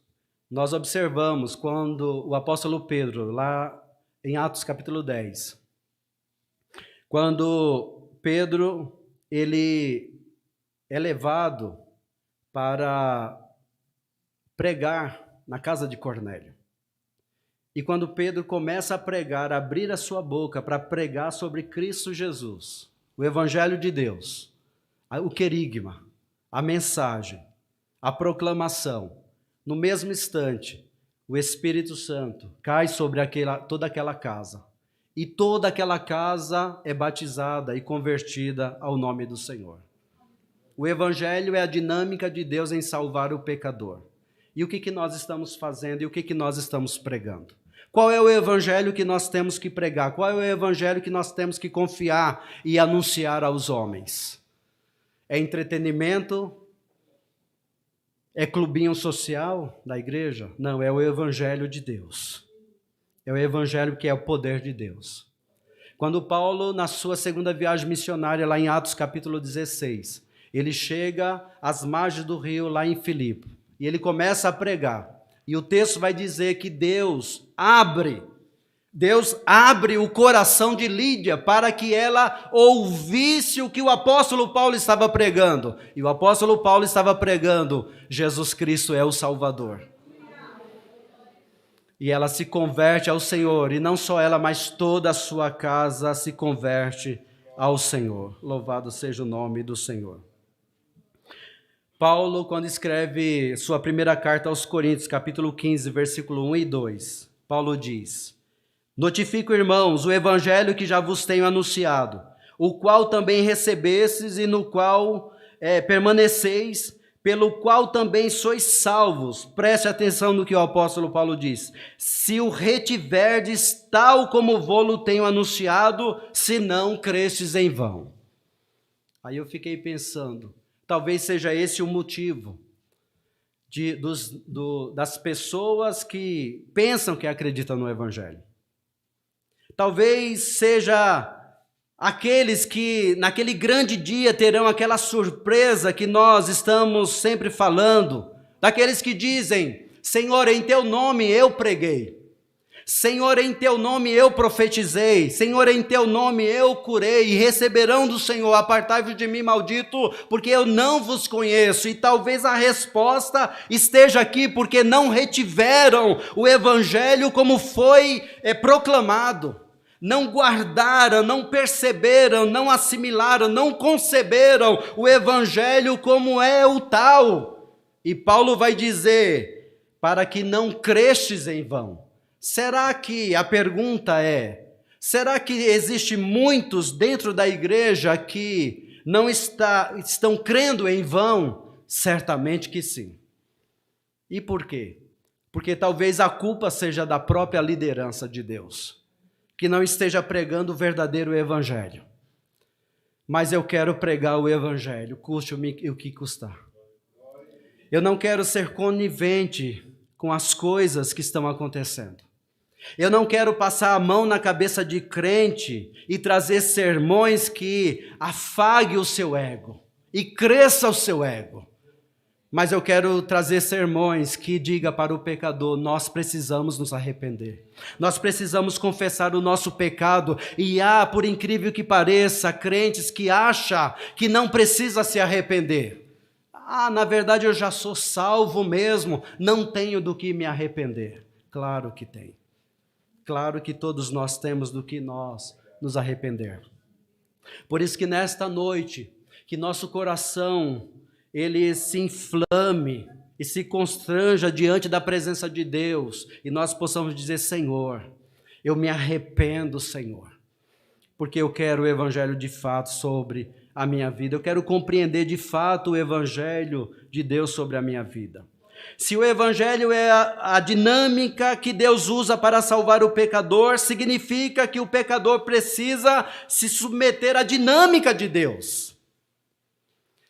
Speaker 3: nós observamos quando o apóstolo Pedro, lá em Atos capítulo 10, quando Pedro, ele é levado para pregar na casa de Cornélio. E quando Pedro começa a pregar, abrir a sua boca para pregar sobre Cristo Jesus, o Evangelho de Deus, o querigma, a mensagem, a proclamação, no mesmo instante, o Espírito Santo cai sobre toda aquela casa. E toda aquela casa é batizada e convertida ao nome do Senhor. O Evangelho é a dinâmica de Deus em salvar o pecador. E o que nós estamos fazendo e o que nós estamos pregando? Qual é o evangelho que nós temos que pregar? Qual é o evangelho que nós temos que confiar e anunciar aos homens? É entretenimento? É clubinho social da igreja? Não, é o evangelho de Deus. É o evangelho que é o poder de Deus. Quando Paulo, na sua segunda viagem missionária, lá em Atos capítulo 16, ele chega às margens do rio, lá em Filipe, e ele começa a pregar. E o texto vai dizer que Deus abre o coração de Lídia para que ela ouvisse o que o apóstolo Paulo estava pregando. E o apóstolo Paulo estava pregando, Jesus Cristo é o Salvador. E ela se converte ao Senhor, e não só ela, mas toda a sua casa se converte ao Senhor. Louvado seja o nome do Senhor. Paulo, quando escreve sua primeira carta aos Coríntios, capítulo 15, versículo 1 e 2, Paulo diz, notifico, irmãos, o evangelho que já vos tenho anunciado, o qual também recebestes e no qual permaneceis, pelo qual também sois salvos. Preste atenção no que o apóstolo Paulo diz. Se o retiverdes tal como vô-lo tenho anunciado, se não crestes em vão. Aí eu fiquei pensando, talvez seja esse o motivo das pessoas que pensam que acreditam no Evangelho. Talvez seja aqueles que naquele grande dia terão aquela surpresa que nós estamos sempre falando, daqueles que dizem: Senhor, em teu nome eu preguei, Senhor, em teu nome eu profetizei, Senhor, em teu nome eu curei, e receberão do Senhor: apartai-vos de mim, maldito, porque eu não vos conheço. E talvez a resposta esteja aqui, porque não retiveram o Evangelho como foi proclamado. Não guardaram, não perceberam, não assimilaram, não conceberam o Evangelho como é o tal. E Paulo vai dizer: para que não crestes em vão. Será que, a pergunta é, será que existe muitos dentro da igreja que não estão crendo em vão? Certamente que sim. E por quê? Porque talvez a culpa seja da própria liderança de Deus, que não esteja pregando o verdadeiro evangelho. Mas eu quero pregar o evangelho, custe o que custar. Eu não quero ser conivente com as coisas que estão acontecendo. Eu não quero passar a mão na cabeça de crente e trazer sermões que afague o seu ego e cresça o seu ego. Mas eu quero trazer sermões que diga para o pecador: nós precisamos nos arrepender. Nós precisamos confessar o nosso pecado. E por incrível que pareça, crentes que acham que não precisa se arrepender. Na verdade eu já sou salvo mesmo, não tenho do que me arrepender. Claro que tem. Claro que todos nós temos do que nós nos arrepender. Por isso que nesta noite, que nosso coração ele se inflame e se constranja diante da presença de Deus, e nós possamos dizer: Senhor, eu me arrependo, Senhor, porque eu quero o Evangelho de fato sobre a minha vida, eu quero compreender de fato o Evangelho de Deus sobre a minha vida. Se o Evangelho é a dinâmica que Deus usa para salvar o pecador, significa que o pecador precisa se submeter à dinâmica de Deus.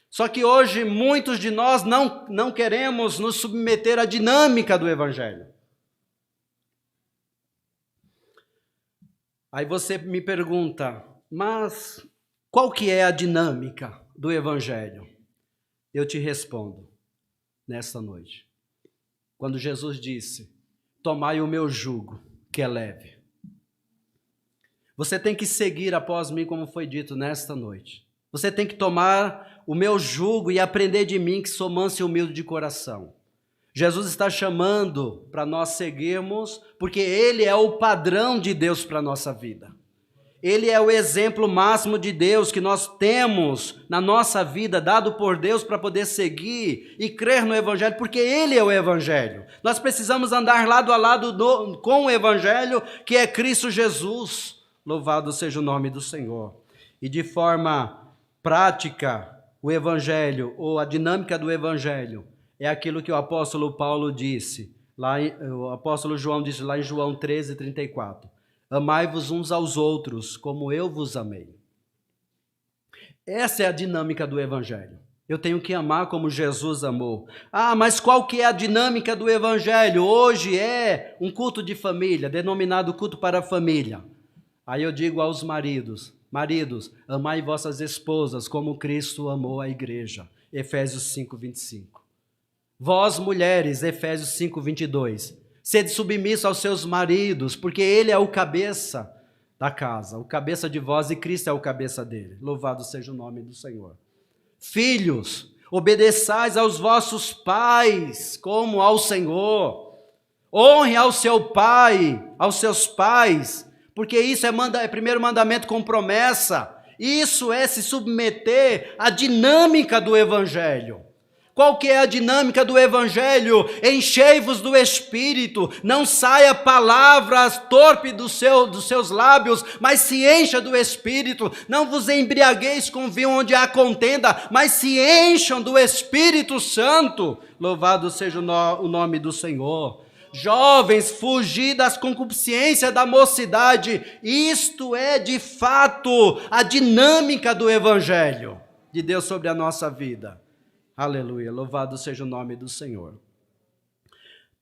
Speaker 3: Só que hoje muitos de nós não queremos nos submeter à dinâmica do Evangelho. Aí você me pergunta: mas qual que é a dinâmica do Evangelho? Eu te respondo nesta noite. Quando Jesus disse: tomai o meu jugo, que é leve. Você tem que seguir após mim, como foi dito nesta noite. Você tem que tomar o meu jugo e aprender de mim, que sou manso e humilde de coração. Jesus está chamando para nós seguirmos, porque Ele é o padrão de Deus para a nossa vida. Ele é o exemplo máximo de Deus que nós temos na nossa vida, dado por Deus para poder seguir e crer no Evangelho, porque Ele é o Evangelho. Nós precisamos andar lado a lado com o Evangelho, que é Cristo Jesus. Louvado seja o nome do Senhor. E de forma prática, o Evangelho, ou a dinâmica do Evangelho, é aquilo que o apóstolo Paulo disse, o apóstolo João disse lá em João 13:34. Amai-vos uns aos outros, como eu vos amei. Essa é a dinâmica do Evangelho. Eu tenho que amar como Jesus amou. Mas qual que é a dinâmica do Evangelho? Hoje é um culto de família, denominado culto para a família. Aí eu digo aos maridos: maridos, amai vossas esposas como Cristo amou a igreja. Efésios 5:25. Vós, mulheres, Efésios 5:22. Sede submisso aos seus maridos, porque ele é o cabeça da casa, o cabeça de vós, e Cristo é o cabeça dele. Louvado seja o nome do Senhor. Filhos, obedeçais aos vossos pais, como ao Senhor. Honre ao seu pai, aos seus pais, porque isso é primeiro mandamento com promessa. Isso é se submeter à dinâmica do Evangelho. Qual que é a dinâmica do Evangelho? Enchei-vos do Espírito, não saia palavras torpes dos seus lábios, mas se encha do Espírito. Não vos embriagueis com vinho onde há contenda, mas se encham do Espírito Santo. Louvado seja o nome do Senhor. Jovens, fugi das concupiscências da mocidade. Isto é de fato a dinâmica do Evangelho de Deus sobre a nossa vida. Aleluia, louvado seja o nome do Senhor.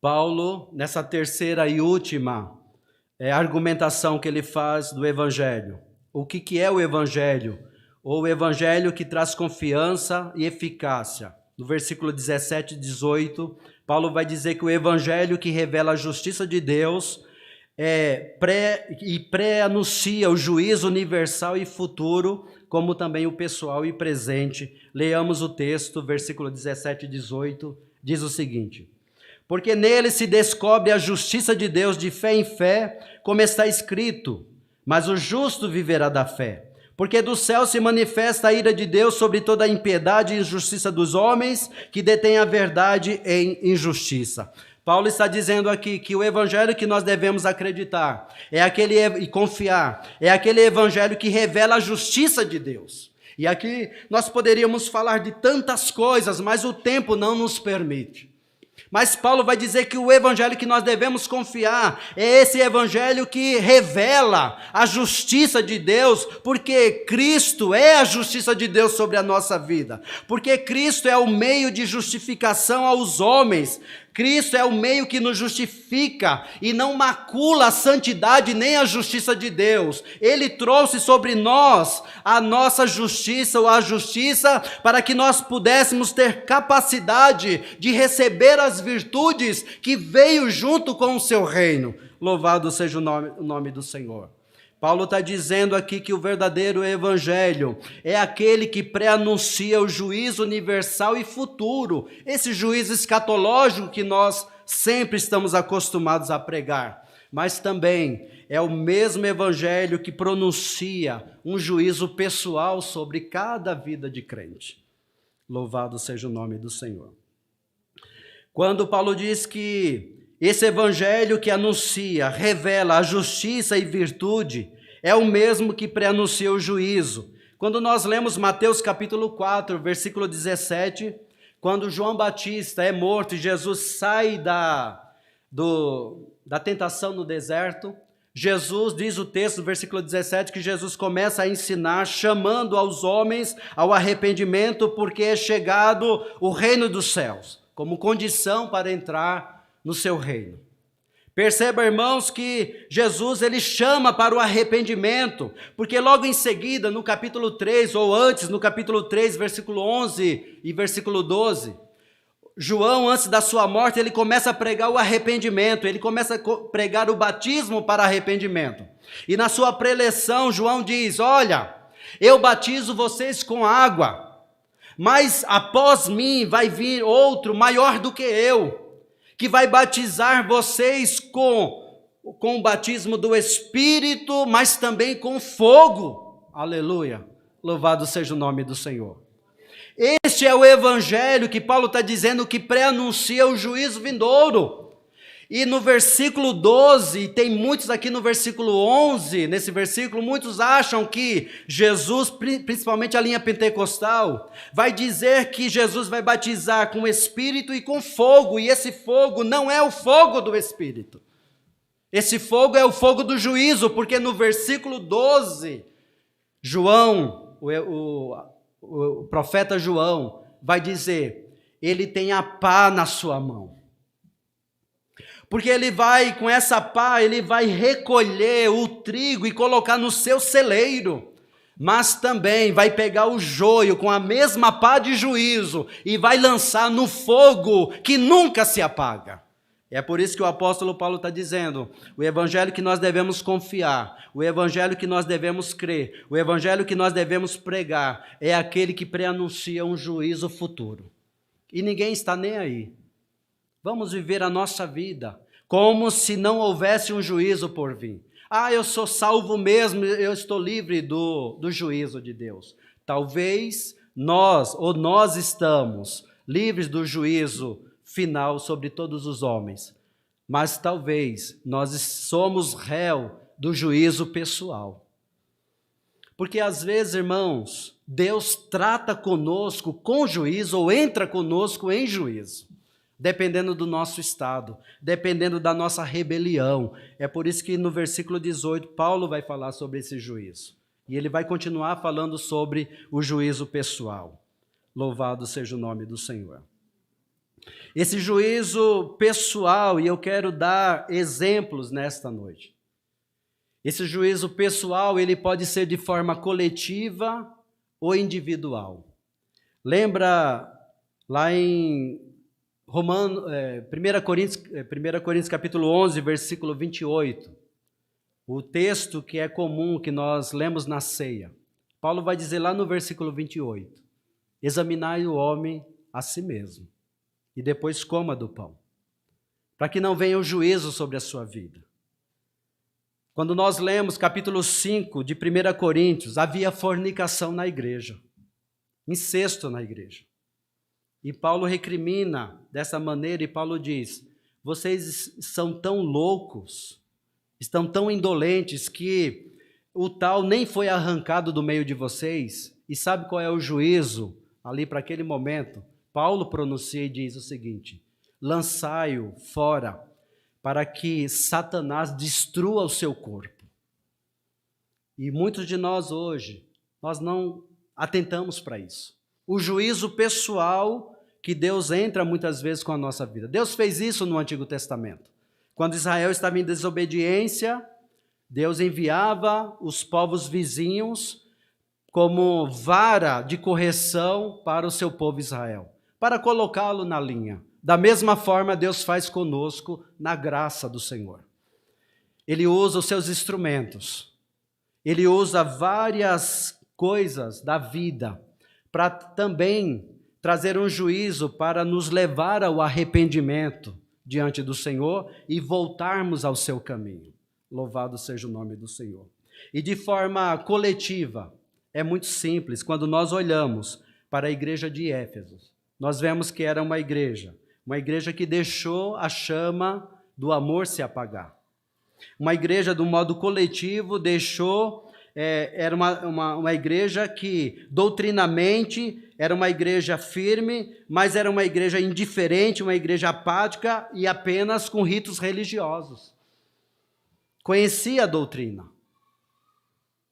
Speaker 3: Paulo, nessa terceira e última argumentação que ele faz do Evangelho. O que é o Evangelho? Ou o Evangelho que traz confiança e eficácia. No versículo 17 e 18, Paulo vai dizer que o Evangelho que revela a justiça de Deus pré-anuncia o juízo universal e futuro, como também o pessoal e presente. Leamos o texto, versículo 17 e 18, diz o seguinte: porque nele se descobre a justiça de Deus de fé em fé, como está escrito, mas o justo viverá da fé. Porque do céu se manifesta a ira de Deus sobre toda a impiedade e injustiça dos homens, que detêm a verdade em injustiça. Paulo está dizendo aqui que o evangelho que nós devemos acreditar e confiar, é aquele evangelho que revela a justiça de Deus. E aqui nós poderíamos falar de tantas coisas, mas o tempo não nos permite. Mas Paulo vai dizer que o evangelho que nós devemos confiar é esse evangelho que revela a justiça de Deus, porque Cristo é a justiça de Deus sobre a nossa vida, porque Cristo é o meio de justificação aos homens. Cristo é o meio que nos justifica e não macula a santidade nem a justiça de Deus. Ele trouxe sobre nós a nossa justiça ou a justiça para que nós pudéssemos ter capacidade de receber as virtudes que veio junto com o seu reino. Louvado seja o nome do Senhor. Paulo está dizendo aqui que o verdadeiro evangelho é aquele que pré-anuncia o juízo universal e futuro, esse juízo escatológico que nós sempre estamos acostumados a pregar, mas também é o mesmo evangelho que pronuncia um juízo pessoal sobre cada vida de crente. Louvado seja o nome do Senhor. Quando Paulo diz que esse evangelho que anuncia, revela a justiça e virtude, é o mesmo que pré-anuncia o juízo. Quando nós lemos Mateus capítulo 4, versículo 17, quando João Batista é morto e Jesus sai da tentação no deserto, Jesus, diz o texto, no versículo 17, que Jesus começa a ensinar, chamando aos homens ao arrependimento, porque é chegado o reino dos céus, como condição para entrar no seu reino. Perceba, irmãos, que Jesus ele chama para o arrependimento, porque logo em seguida, no capítulo 3, ou antes, no capítulo 3, versículo 11 e versículo 12, João, antes da sua morte, ele começa a pregar o arrependimento, ele começa a pregar o batismo para arrependimento. E na sua preleção, João diz: olha, eu batizo vocês com água, mas após mim vai vir outro maior do que eu, que vai batizar vocês com o batismo do Espírito, mas também com fogo. Aleluia, louvado seja o nome do Senhor. Este é o evangelho que Paulo está dizendo que pré-anuncia o juízo vindouro. E no versículo 12, tem muitos aqui no versículo 11, nesse versículo, muitos acham que Jesus, principalmente a linha pentecostal, vai dizer que Jesus vai batizar com Espírito e com fogo, e esse fogo não é o fogo do Espírito. Esse fogo é o fogo do juízo, porque no versículo 12, João, o profeta João, vai dizer, ele tem a pá na sua mão. Porque ele vai, com essa pá, ele vai recolher o trigo e colocar no seu celeiro, mas também vai pegar o joio com a mesma pá de juízo e vai lançar no fogo que nunca se apaga. É por isso que o apóstolo Paulo está dizendo, o evangelho que nós devemos confiar, o evangelho que nós devemos crer, o evangelho que nós devemos pregar, é aquele que pré-anuncia um juízo futuro. E ninguém está nem aí. Vamos viver a nossa vida como se não houvesse um juízo por vir. Ah, eu sou salvo mesmo, eu estou livre do juízo de Deus. Talvez nós estamos livres do juízo final sobre todos os homens, mas talvez nós somos réu do juízo pessoal. Porque às vezes, irmãos, Deus trata conosco com juízo ou entra conosco em juízo, dependendo do nosso estado, dependendo da nossa rebelião. É por isso que no versículo 18, Paulo vai falar sobre esse juízo. E ele vai continuar falando sobre o juízo pessoal. Louvado seja o nome do Senhor. Esse juízo pessoal, e eu quero dar exemplos nesta noite. Esse juízo pessoal, ele pode ser de forma coletiva ou individual. Lembra lá em 1 Coríntios capítulo 11, versículo 28, o texto que é comum, que nós lemos na ceia. Paulo vai dizer lá no versículo 28, examinai o homem a si mesmo, e depois coma do pão, para que não venha o juízo sobre a sua vida. Quando nós lemos capítulo 5 de 1 Coríntios, havia fornicação na igreja, incesto na igreja. E Paulo recrimina dessa maneira, e Paulo diz, vocês são tão loucos, estão tão indolentes, que o tal nem foi arrancado do meio de vocês. E sabe qual é o juízo ali para aquele momento? Paulo pronuncia e diz o seguinte, lançai-o fora, para que Satanás destrua o seu corpo. E muitos de nós hoje, nós não atentamos para isso. O juízo pessoal que Deus entra muitas vezes com a nossa vida. Deus fez isso no Antigo Testamento. Quando Israel estava em desobediência, Deus enviava os povos vizinhos como vara de correção para o seu povo Israel, para colocá-lo na linha. Da mesma forma, Deus faz conosco na graça do Senhor. Ele usa os seus instrumentos. Ele usa várias coisas da vida para também trazer um juízo para nos levar ao arrependimento diante do Senhor e voltarmos ao seu caminho. Louvado seja o nome do Senhor. E de forma coletiva, é muito simples. Quando nós olhamos para a igreja de Éfeso, nós vemos que era uma igreja que deixou a chama do amor se apagar. Uma igreja, do modo coletivo, era uma igreja que, doutrinamente, era uma igreja firme, mas era uma igreja indiferente, uma igreja apática e apenas com ritos religiosos. Conhecia a doutrina,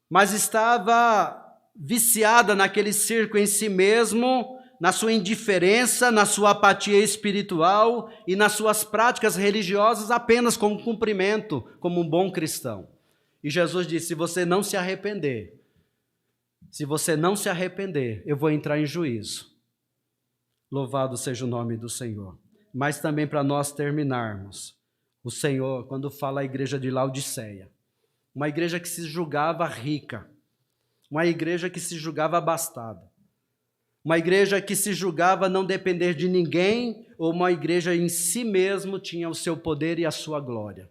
Speaker 3: mas estava viciada naquele circo em si mesmo, na sua indiferença, na sua apatia espiritual e nas suas práticas religiosas apenas como cumprimento, como um bom cristão. E Jesus disse, se você não se arrepender, eu vou entrar em juízo. Louvado seja o nome do Senhor. Mas também para nós terminarmos, o Senhor, quando fala a igreja de Laodiceia, uma igreja que se julgava rica, uma igreja que se julgava abastada, uma igreja que se julgava não depender de ninguém, ou uma igreja em si mesmo tinha o seu poder e a sua glória.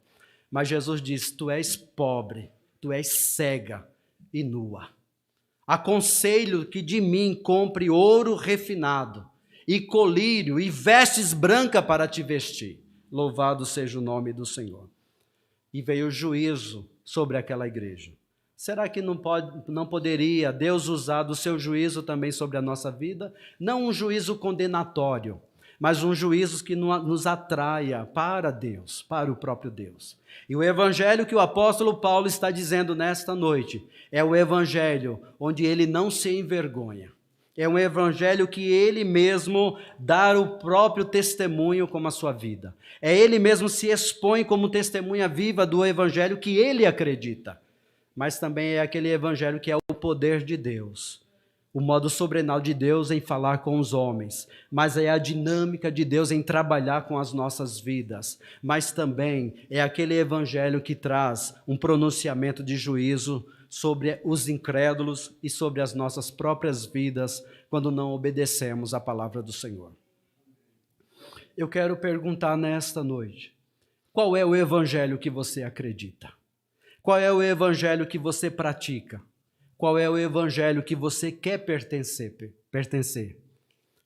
Speaker 3: Mas Jesus diz, tu és pobre, tu és cega e nua. Aconselho que de mim compre ouro refinado, e colírio, e vestes brancas para te vestir. Louvado seja o nome do Senhor. E veio o juízo sobre aquela igreja. Será que não poderia Deus usar do seu juízo também sobre a nossa vida? Não um juízo condenatório, mas um juízo que nos atraia para Deus, para o próprio Deus. E o evangelho que o apóstolo Paulo está dizendo nesta noite é o evangelho onde ele não se envergonha. É um evangelho que ele mesmo dá o próprio testemunho como a sua vida. É ele mesmo se expõe como testemunha viva do evangelho que ele acredita. Mas também é aquele evangelho que é o poder de Deus, o modo sobrenatural de Deus em falar com os homens, mas é a dinâmica de Deus em trabalhar com as nossas vidas, mas também é aquele evangelho que traz um pronunciamento de juízo sobre os incrédulos e sobre as nossas próprias vidas quando não obedecemos à palavra do Senhor. Eu quero perguntar nesta noite, qual é o evangelho que você acredita? Qual é o evangelho que você pratica? Qual é o evangelho que você quer pertencer?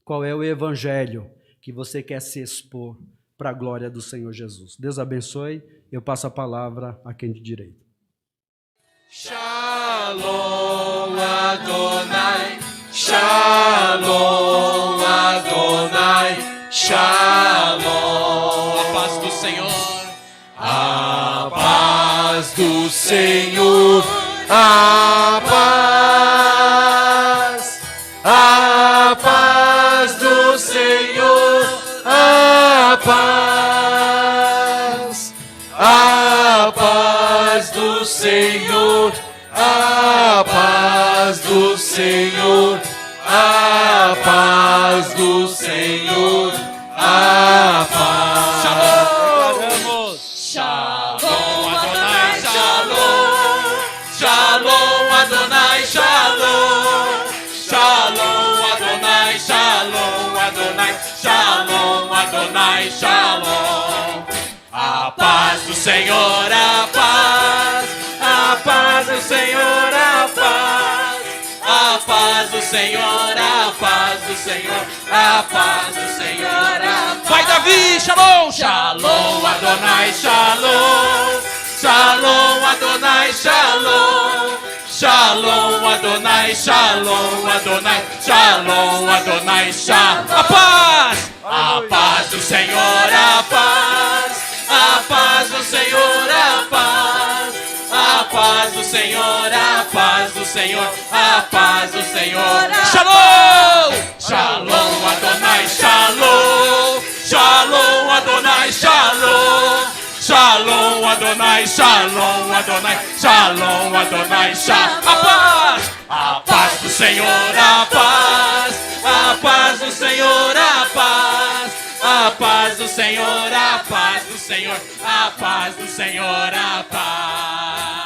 Speaker 3: qual é o evangelho que você quer se expor para a glória do Senhor Jesus. Deus abençoe. Eu passo a palavra a quem de direito.
Speaker 1: Shalom Adonai, Shalom Adonai, Shalom. A paz do Senhor, a paz do Senhor, a paz do Senhor, a paz do Senhor, a paz do Senhor, a paz do Senhor, a paz. Shalom Adonai, Shalom, Shalom Adonai, Shalom, Shalom Adonai, Shalom Adonai, Shalom Adonai, Shalom. A paz do Senhor, a paz do Senhor, a paz do Senhor, a paz do Senhor, a paz do Senhor, a paz. Vai Davi, Shalom, Shalom Adonai, Shalom, Shalom Adonai, Shalom, Shalom Adonai, Shalom Adonai, Shalom Adonai, Shalom. A paz do Senhor, a paz do Senhor, a paz do Senhor, a paz do Senhor, a paz do Senhor. Shalom, Shalom Adonai, Shalom, Shalom Adonai, Shalom, Shalom Adonai, Shalom Adonai, Shalom Adonai, Shalom. A paz do Senhor, a paz do Senhor, a paz do Senhor, a paz do Senhor, a paz do Senhor, a paz.